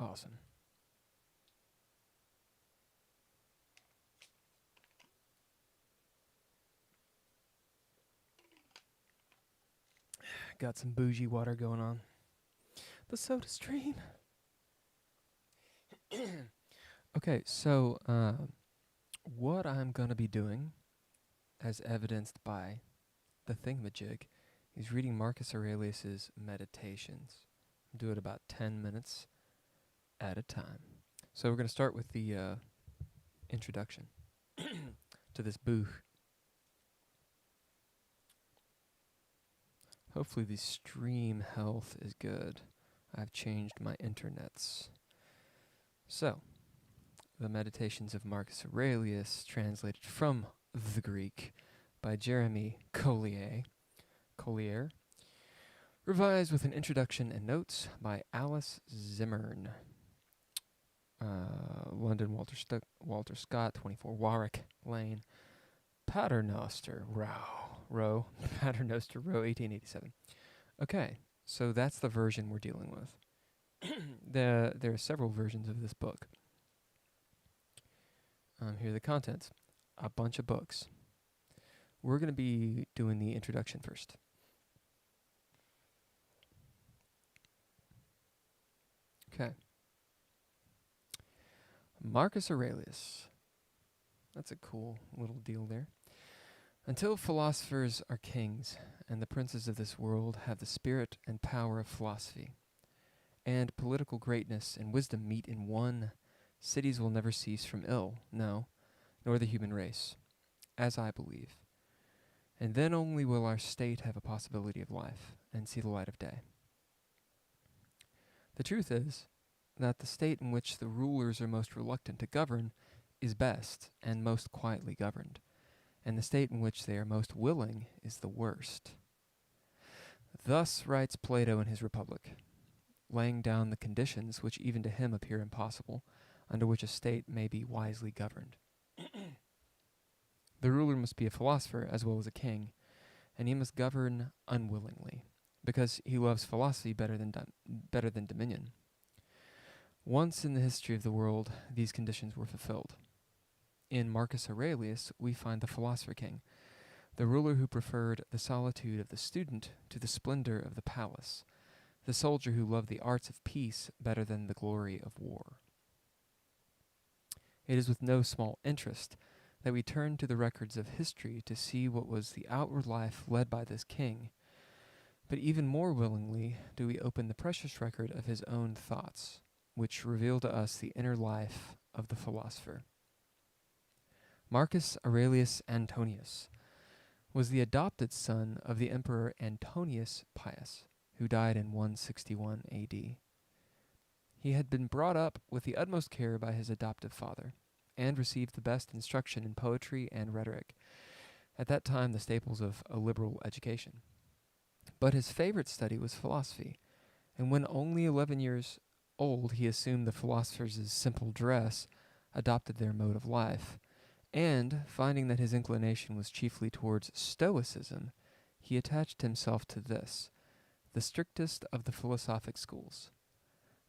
Awesome. Got some bougie water going on. The soda stream. Okay, so what I'm going to be doing, as evidenced by the thingamajig, is reading Marcus Aurelius's Meditations. Do it about 10 minutes at a time. So we're going to start with the introduction to this book. Hopefully the stream health is good. I've changed my internets. So, the Meditations of Marcus Aurelius, translated from the Greek by Jeremy Collier, revised with an introduction and notes by Alice Zimmern. London, Walter Scott, 24 Warwick Lane, Paternoster Row, Paternoster Row, 1887. Okay, so that's the version we're dealing with. There are several versions of this book. Here are the contents. A bunch of books. We're going to be doing the introduction first. Okay. Marcus Aurelius. That's a cool little deal there. Until philosophers are kings, and the princes of this world have the spirit and power of philosophy, and political greatness and wisdom meet in one, cities will never cease from ill, no, nor the human race, as I believe. And then only will our state have a possibility of life, and see the light of day. The truth is that the state in which the rulers are most reluctant to govern is best and most quietly governed, and the state in which they are most willing is the worst. Thus writes Plato in his Republic, laying down the conditions which even to him appear impossible, under which a state may be wisely governed. The ruler must be a philosopher as well as a king, and he must govern unwillingly, because he loves philosophy better than dominion. Once in the history of the world, these conditions were fulfilled. In Marcus Aurelius, we find the philosopher king, the ruler who preferred the solitude of the student to the splendor of the palace, the soldier who loved the arts of peace better than the glory of war. It is with no small interest that we turn to the records of history to see what was the outward life led by this king, but even more willingly do we open the precious record of his own thoughts, which reveal to us the inner life of the philosopher. Marcus Aurelius Antonius was the adopted son of the Emperor Antonius Pius, who died in 161 A.D. He had been brought up with the utmost care by his adoptive father, and received the best instruction in poetry and rhetoric, at that time the staples of a liberal education. But his favorite study was philosophy, and when only 11 years old he assumed the philosophers' simple dress, adopted their mode of life, and, finding that his inclination was chiefly towards Stoicism, he attached himself to this, the strictest of the philosophic schools,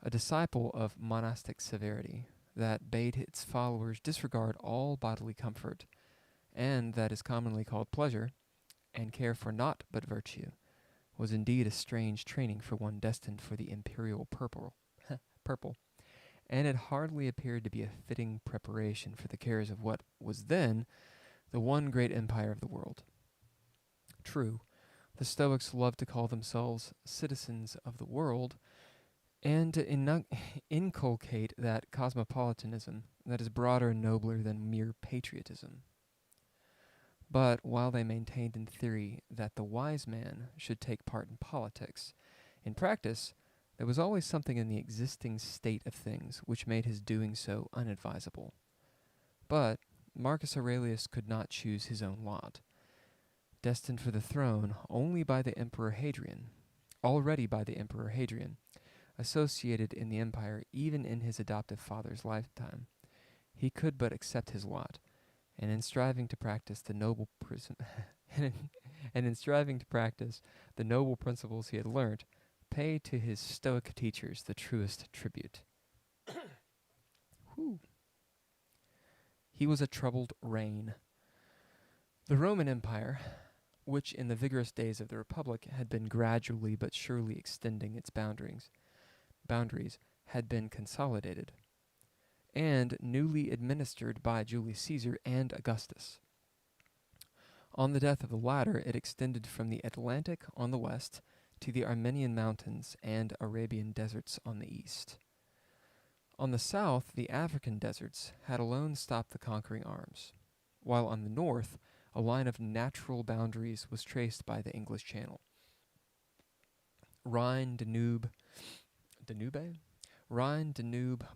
a disciple of monastic severity, that bade its followers disregard all bodily comfort, and that is commonly called pleasure, and care for naught but virtue, was indeed a strange training for one destined for the imperial purple, and it hardly appeared to be a fitting preparation for the cares of what was then the one great empire of the world. True, the Stoics loved to call themselves citizens of the world, and to inculcate that cosmopolitanism that is broader and nobler than mere patriotism. But while they maintained in theory that the wise man should take part in politics, in practice there was always something in the existing state of things which made his doing so unadvisable. But Marcus Aurelius could not choose his own lot. Destined for the throne only by the Emperor Hadrian, already by the Emperor Hadrian, associated in the empire even in his adoptive father's lifetime, he could but accept his lot, and in striving to practice the noble principles he had learnt, pay to his Stoic teachers the truest tribute. He was a troubled reign. The Roman Empire, which in the vigorous days of the Republic had been gradually but surely extending its boundaries had been consolidated, and newly administered by Julius Caesar and Augustus. On the death of the latter, it extended from the Atlantic on the west to the Armenian mountains and Arabian deserts on the east. On the south, the African deserts had alone stopped the conquering arms, while on the north, a line of natural boundaries was traced by the English Channel. Rhine, Danube,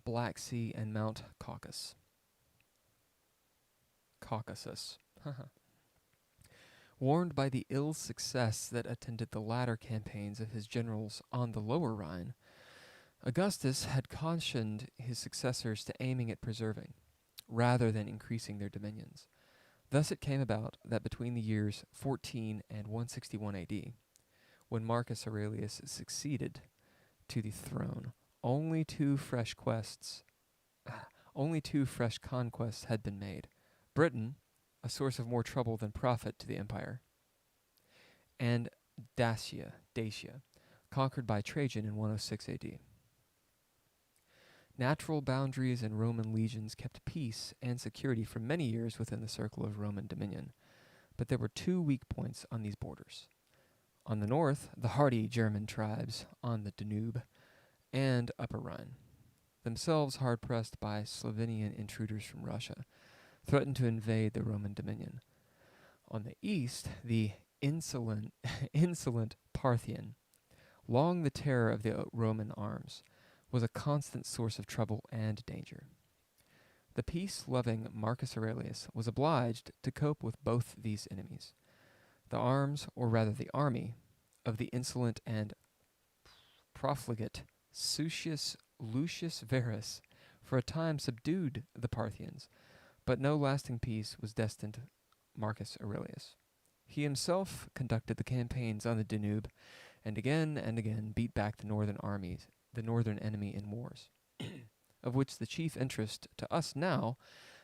Black Sea, and Mount Caucasus. Warned by the ill success that attended the latter campaigns of his generals on the lower Rhine, Augustus had cautioned his successors to aiming at preserving, rather than increasing their dominions. Thus it came about that between the years 14 and 161 AD, when Marcus Aurelius succeeded to the throne, only two fresh conquests had been made. Britain, a source of more trouble than profit to the empire, and Dacia, conquered by Trajan in 106 AD. Natural boundaries and Roman legions kept peace and security for many years within the circle of Roman dominion, but there were two weak points on these borders. On the north, the hardy German tribes on the Danube and Upper Rhine, themselves hard-pressed by Slovenian intruders from Russia, threatened to invade the Roman dominion. On the east, the insolent Parthian, long the terror of the Roman arms, was a constant source of trouble and danger. The peace-loving Marcus Aurelius was obliged to cope with both these enemies. The arms, or rather the army, of the insolent and profligate Lucius Verus for a time subdued the Parthians, but no lasting peace was destined to Marcus Aurelius. He himself conducted the campaigns on the Danube, and again beat back the northern enemy in wars, of which the chief interest to us now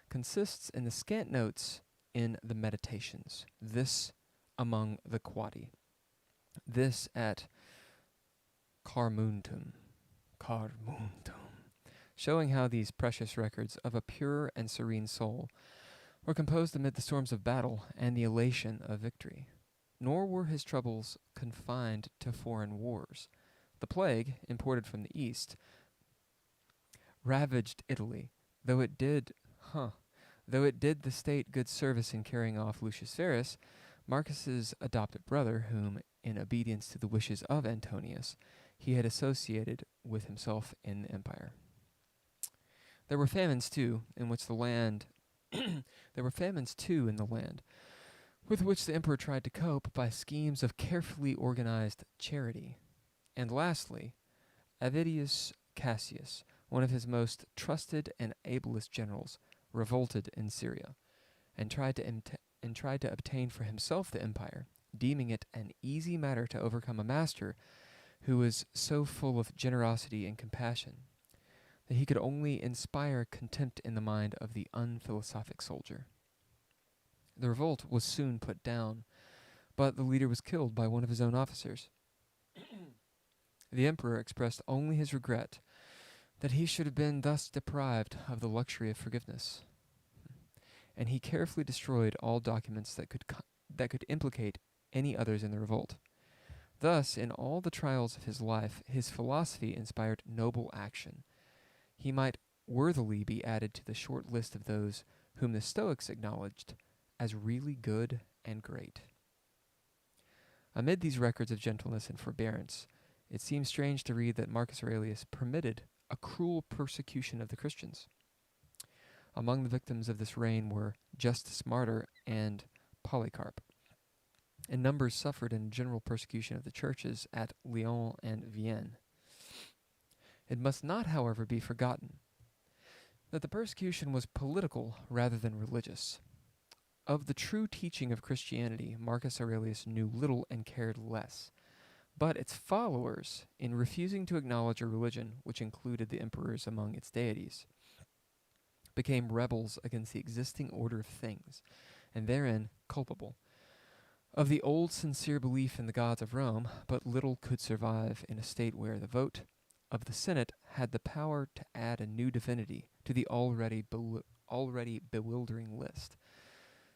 consists in the scant notes in the Meditations, this among the Quadi, this at Carmuntum, showing how these precious records of a pure and serene soul were composed amid the storms of battle and the elation of victory. Nor were his troubles confined to foreign wars. The plague, imported from the east, ravaged Italy, though it did the state good service in carrying off Lucius Verus, Marcus's adopted brother, whom, in obedience to the wishes of Antonius, he had associated with himself in the empire. There were famines too in the land, with which the emperor tried to cope by schemes of carefully organized charity. And lastly, Avidius Cassius, one of his most trusted and ablest generals, revolted in Syria, and tried to obtain for himself the empire, deeming it an easy matter to overcome a master who was so full of generosity and compassion that he could only inspire contempt in the mind of the unphilosophic soldier. The revolt was soon put down, but the leader was killed by one of his own officers. The emperor expressed only his regret that he should have been thus deprived of the luxury of forgiveness, and he carefully destroyed all documents that could implicate any others in the revolt. Thus, in all the trials of his life, his philosophy inspired noble action. He might worthily be added to the short list of those whom the Stoics acknowledged as really good and great. Amid these records of gentleness and forbearance, it seems strange to read that Marcus Aurelius permitted a cruel persecution of the Christians. Among the victims of this reign were Justus Martyr and Polycarp, and numbers suffered in general persecution of the churches at Lyon and Vienne. It must not, however, be forgotten that the persecution was political rather than religious. Of the true teaching of Christianity, Marcus Aurelius knew little and cared less, but its followers, in refusing to acknowledge a religion which included the emperors among its deities, became rebels against the existing order of things, and therein culpable. Of the old sincere belief in the gods of Rome, but little could survive in a state where the vote of the Senate had the power to add a new divinity to the already bewildering list.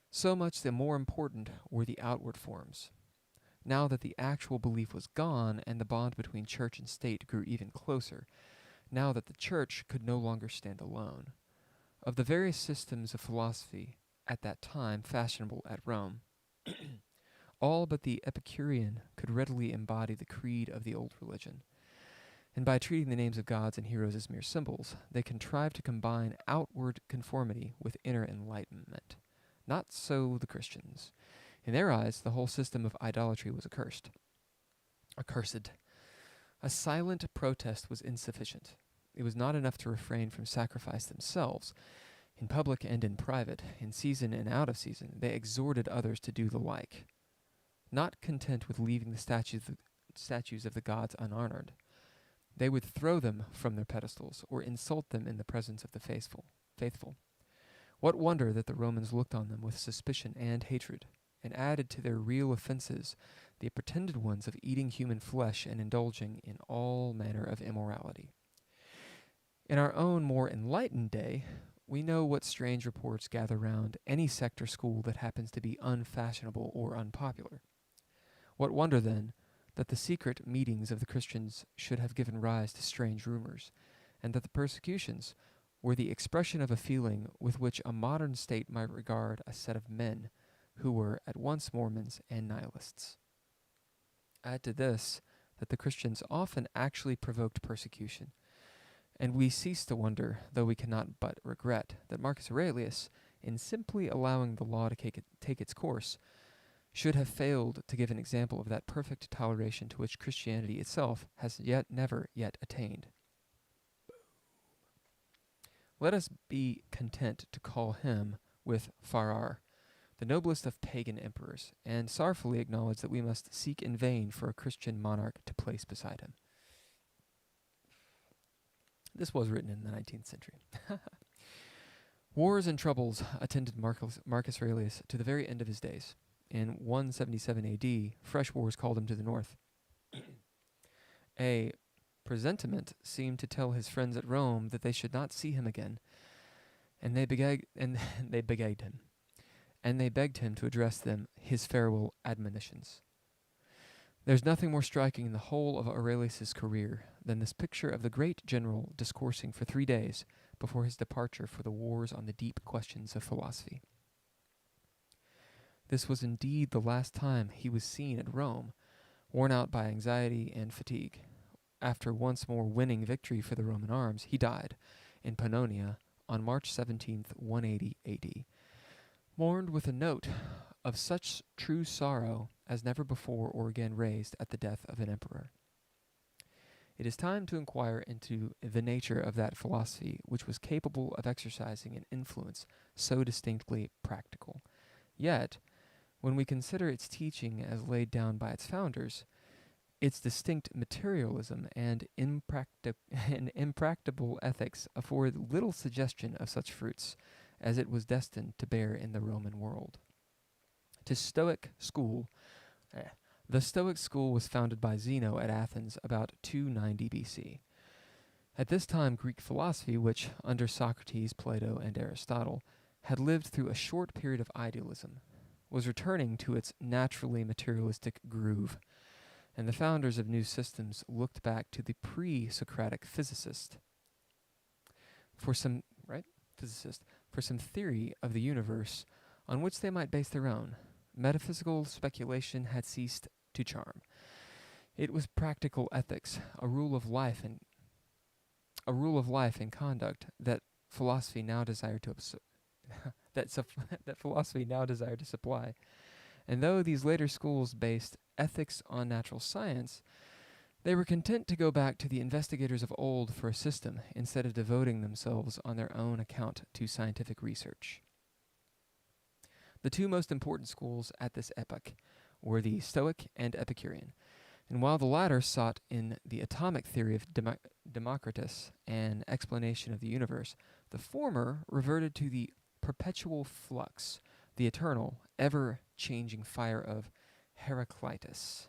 So much the more important were the outward forms. Now that the actual belief was gone and the bond between church and state grew even closer, now that the church could no longer stand alone. Of the various systems of philosophy at that time fashionable at Rome, all but the Epicurean could readily embody the creed of the old religion. And by treating the names of gods and heroes as mere symbols, they contrived to combine outward conformity with inner enlightenment. Not so the Christians. In their eyes, the whole system of idolatry was accursed. A silent protest was insufficient. It was not enough to refrain from sacrifice themselves. In public and in private, in season and out of season, they exhorted others to do the like. Not content with leaving the statues of the gods unhonored, they would throw them from their pedestals or insult them in the presence of the faithful. What wonder that the Romans looked on them with suspicion and hatred, and added to their real offenses the pretended ones of eating human flesh and indulging in all manner of immorality. In our own more enlightened day, we know what strange reports gather round any sect or school that happens to be unfashionable or unpopular. What wonder, then, that the secret meetings of the Christians should have given rise to strange rumors, and that the persecutions were the expression of a feeling with which a modern state might regard a set of men who were at once Mormons and nihilists. Add to this that the Christians often actually provoked persecution, and we cease to wonder, though we cannot but regret, that Marcus Aurelius, in simply allowing the law to take its course, should have failed to give an example of that perfect toleration to which Christianity itself has never yet attained. Let us be content to call him, with Farrar, the noblest of pagan emperors, and sorrowfully acknowledge that we must seek in vain for a Christian monarch to place beside him. This was written in the 19th century. Wars and troubles attended Marcus Aurelius to the very end of his days. In 177 A.D., fresh wars called him to the north. A presentiment seemed to tell his friends at Rome that they should not see him again, and they begged him to address them his farewell admonitions. There's nothing more striking in the whole of Aurelius's career than this picture of the great general discoursing for 3 days before his departure for the wars on the deep questions of philosophy. This was indeed the last time he was seen at Rome, worn out by anxiety and fatigue. After once more winning victory for the Roman arms, he died in Pannonia on March 17th, 180 A.D., mourned with a note of such true sorrow as never before or again raised at the death of an emperor. It is time to inquire into the nature of that philosophy which was capable of exercising an influence so distinctly practical. Yet, when we consider its teaching as laid down by its founders, its distinct materialism and impracticable ethics afford little suggestion of such fruits as it was destined to bear in the Roman world. The Stoic School was founded by Zeno at Athens about 290 BC. At this time, Greek philosophy, which, under Socrates, Plato, and Aristotle, had lived through a short period of idealism, was returning to its naturally materialistic groove, and the founders of new systems looked back to the pre-Socratic physicist for some theory of the universe on which they might base their own. Metaphysical speculation had ceased to charm. It was practical ethics, a rule of life and conduct that philosophy now desired to supply. And though these later schools based ethics on natural science, they were content to go back to the investigators of old for a system instead of devoting themselves on their own account to scientific research. The two most important schools at this epoch were the Stoic and Epicurean. And while the latter sought in the atomic theory of Democritus an explanation of the universe, the former reverted to the perpetual flux, the eternal, ever-changing fire of Heraclitus.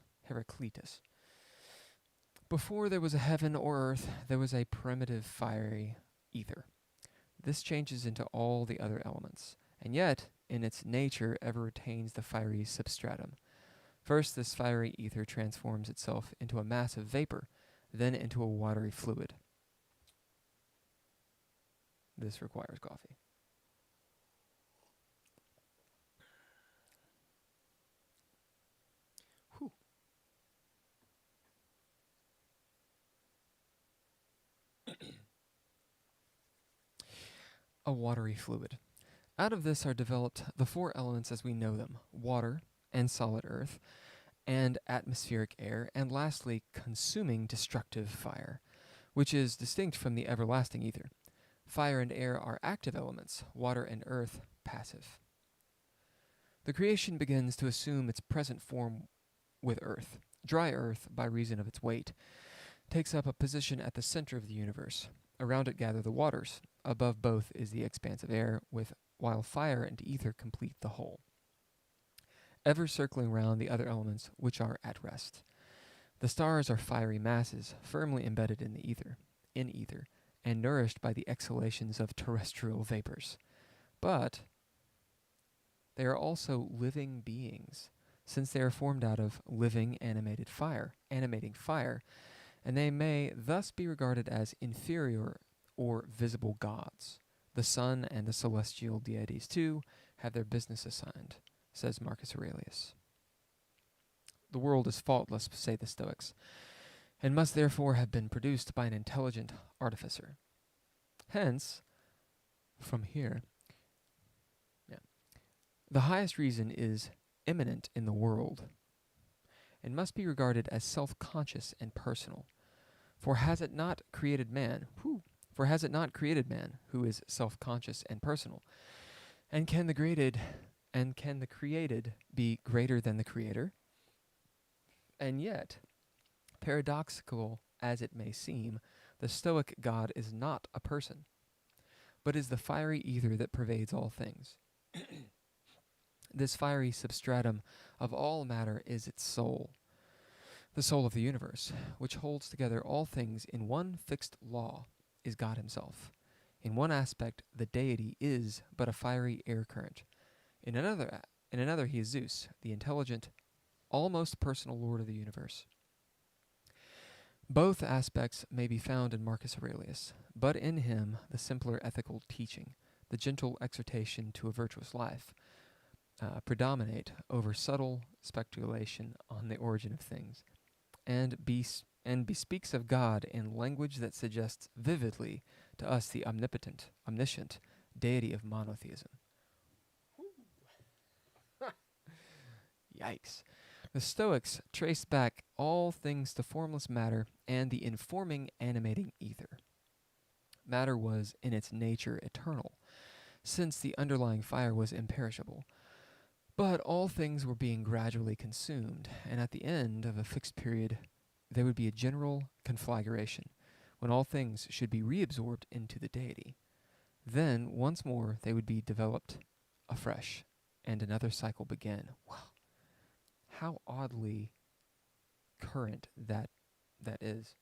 Before there was a heaven or earth, there was a primitive fiery ether. This changes into all the other elements, and yet, in its nature, ever retains the fiery substratum. First, this fiery ether transforms itself into a mass of vapor, then into a watery fluid. This requires coffee. Whew. A watery fluid. Out of this are developed the four elements as we know them: water and solid earth, and atmospheric air, and lastly, consuming destructive fire, which is distinct from the everlasting ether. Fire and air are active elements, water and earth passive. The creation begins to assume its present form with earth. Dry earth, by reason of its weight, takes up a position at the center of the universe. Around it gather the waters. Above both is the expanse of air, while fire and ether complete the whole, ever circling round the other elements which are at rest. The stars are fiery masses, firmly embedded in ether, and nourished by the exhalations of terrestrial vapors. But they are also living beings, since they are formed out of living animating fire, and they may thus be regarded as inferior or visible gods. The sun and the celestial deities, too, have their business assigned, says Marcus Aurelius. The world is faultless, say the Stoics, and must therefore have been produced by an intelligent artificer. Hence, from here, the highest reason is immanent in the world, and must be regarded as self-conscious and personal. For has it not created man? Who is self-conscious and personal? And can the created be greater than the creator? And yet, paradoxical as it may seem, the Stoic God is not a person, but is the fiery ether that pervades all things. This fiery substratum of all matter is its soul, the soul of the universe, which holds together all things in one fixed law, is God himself. In one aspect, the deity is but a fiery air current. In another, he is Zeus, the intelligent, almost personal lord of the universe. Both aspects may be found in Marcus Aurelius, but in him the simpler ethical teaching, the gentle exhortation to a virtuous life, predominate over subtle speculation on the origin of things, and bespeaks of God in language that suggests vividly to us the omnipotent, omniscient deity of monotheism. Yikes. The Stoics traced back all things to formless matter and the informing, animating ether. Matter was, in its nature, eternal, since the underlying fire was imperishable. But all things were being gradually consumed, and at the end of a fixed period, there would be a general conflagration, when all things should be reabsorbed into the deity. Then, once more, they would be developed afresh, and another cycle began. Wow. How oddly current that is.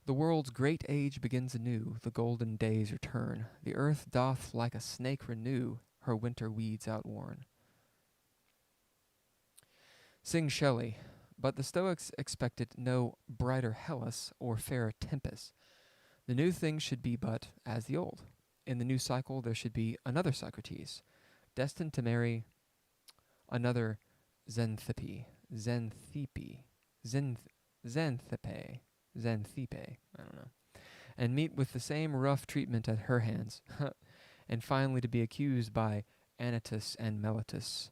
The world's great age begins anew, the golden days return. The earth doth like a snake renew her winter weeds outworn. Sing Shelley, but the Stoics expected no brighter Hellas or fairer Tempest. The new thing should be but as the old. In the new cycle there should be another Socrates, destined to marry another Zenthipi, I don't know, and meet with the same rough treatment at her hands, and finally to be accused by Anytus and Meletus,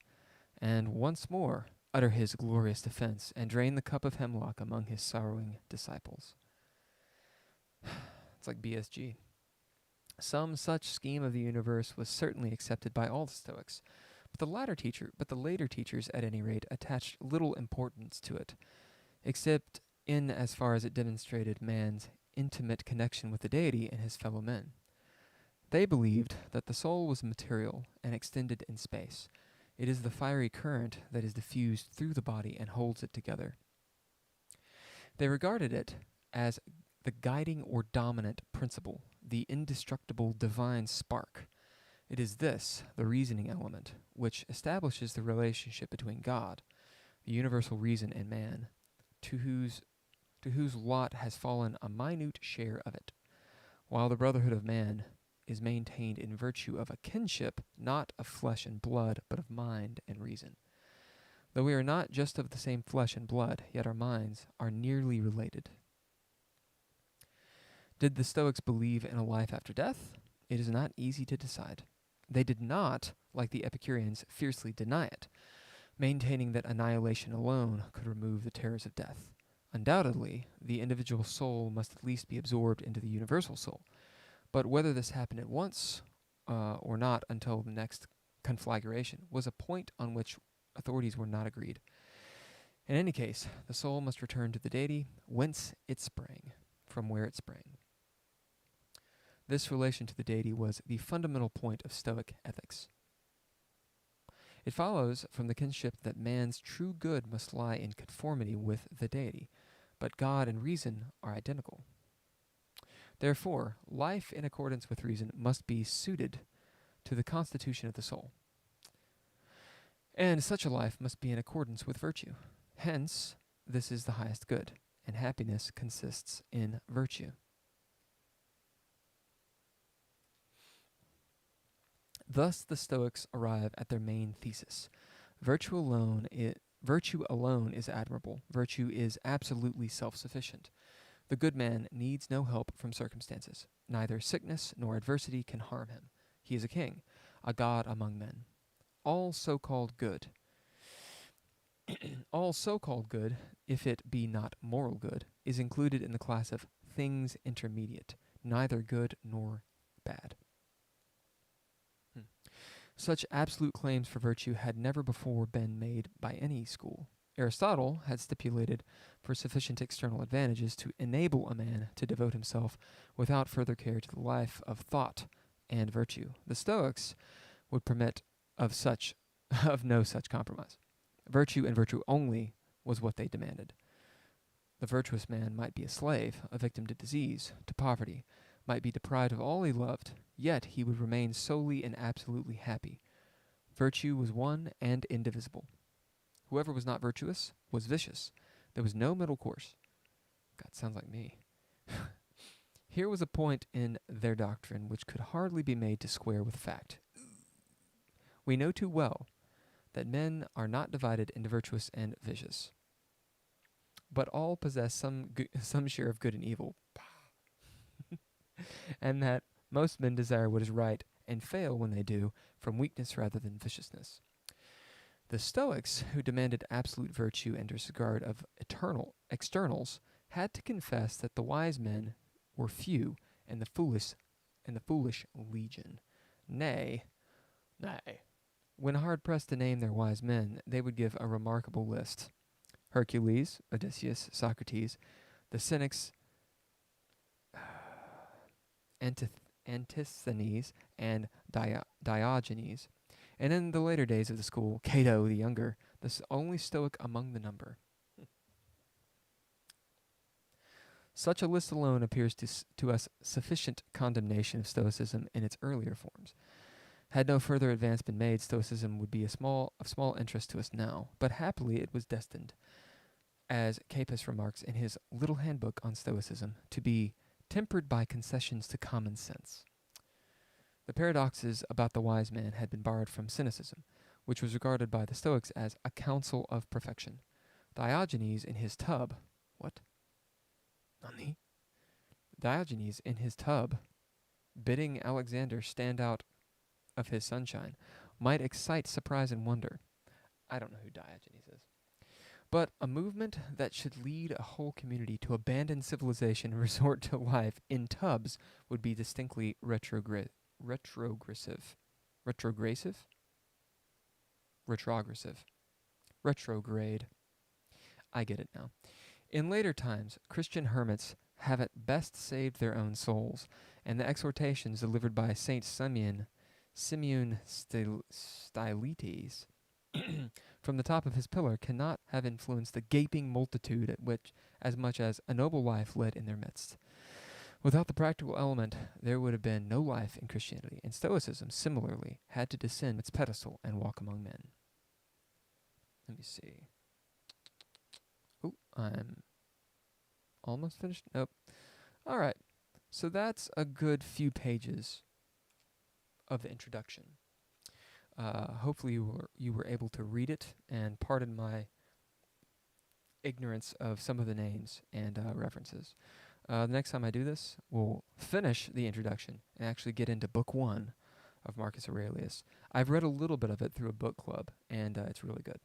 and once more utter his glorious defense, and drain the cup of hemlock among his sorrowing disciples. It's like BSG. Some such scheme of the universe was certainly accepted by all the Stoics, but the later teachers, at any rate, attached little importance to it. except in as far as it demonstrated man's intimate connection with the deity and his fellow men. They believed that the soul was material and extended in space. It is the fiery current that is diffused through the body and holds it together. They regarded it as the guiding or dominant principle, the indestructible divine spark. It is this, the reasoning element, which establishes the relationship between God, the universal reason, and man, to whose lot has fallen a minute share of it, while the brotherhood of man is maintained in virtue of a kinship not of flesh and blood, but of mind and reason. Though we are not just of the same flesh and blood, yet our minds are nearly related. Did the Stoics believe in a life after death? It is not easy to decide. They did not, like the Epicureans, fiercely deny it, maintaining that annihilation alone could remove the terrors of death. Undoubtedly, the individual soul must at least be absorbed into the universal soul, but whether this happened at once or not until the next conflagration was a point on which authorities were not agreed. In any case, the soul must return to the deity whence it sprang, from where it sprang. This relation to the deity was the fundamental point of Stoic ethics. It follows from the kinship that man's true good must lie in conformity with the deity, but God and reason are identical. Therefore, life in accordance with reason must be suited to the constitution of the soul, and such a life must be in accordance with virtue. Hence, this is the highest good, and happiness consists in virtue. Thus the Stoics arrive at their main thesis. Virtue alone is admirable. Virtue is absolutely self-sufficient. The good man needs no help from circumstances. Neither sickness nor adversity can harm him. He is a king, a god among men. All so-called good, if it be not moral good, is included in the class of things intermediate, neither good nor bad. Such absolute claims for virtue had never before been made by any school. Aristotle had stipulated for sufficient external advantages to enable a man to devote himself without further care to the life of thought and virtue. The Stoics would permit of no such compromise. Virtue and virtue only was what they demanded. The virtuous man might be a slave, a victim to disease, to poverty, might be deprived of all he loved, yet he would remain solely and absolutely happy. Virtue was one and indivisible. Whoever was not virtuous was vicious. There was no middle course. God, sounds like me. Here was a point in their doctrine which could hardly be made to square with fact. We know too well that men are not divided into virtuous and vicious, but all possess some share of good and evil, and that most men desire what is right and fail when they do, from weakness rather than viciousness. The Stoics, who demanded absolute virtue and disregard of externals, had to confess that the wise men were few and the foolish legion. Nay, when hard pressed to name their wise men, they would give a remarkable list: Hercules, Odysseus, Socrates, the Cynics, Antisthenes, and Diogenes, and in the later days of the school, Cato the Younger, the only Stoic among the number. Such a list alone appears to us sufficient condemnation of Stoicism in its earlier forms. Had no further advance been made, Stoicism would be of small interest to us now, but happily it was destined, as Capus remarks in his little handbook on Stoicism, to be tempered by concessions to common sense. The paradoxes about the wise man had been borrowed from cynicism, which was regarded by the Stoics as a counsel of perfection. Diogenes in his tub, Diogenes in his tub, bidding Alexander stand out of his sunshine, might excite surprise and wonder. I don't know who Diogenes is. But a movement that should lead a whole community to abandon civilization and resort to life in tubs would be distinctly retrogressive. Retrograde. I get it now. In later times, Christian hermits have at best saved their own souls, and the exhortations delivered by Saint Simeon Stylites, from the top of his pillar cannot have influenced the gaping multitude at which as much as a noble life led in their midst. Without the practical element, there would have been no life in Christianity, and Stoicism, similarly, had to descend its pedestal and walk among men. Let me see. Oh, I'm almost finished. Nope. All right. So that's a good few pages of the introduction. Hopefully you were able to read it, and pardon my ignorance of some of the names and references. The next time I do this, we'll finish the introduction and actually get into Book 1 of Marcus Aurelius. I've read a little bit of it through a book club, and it's really good.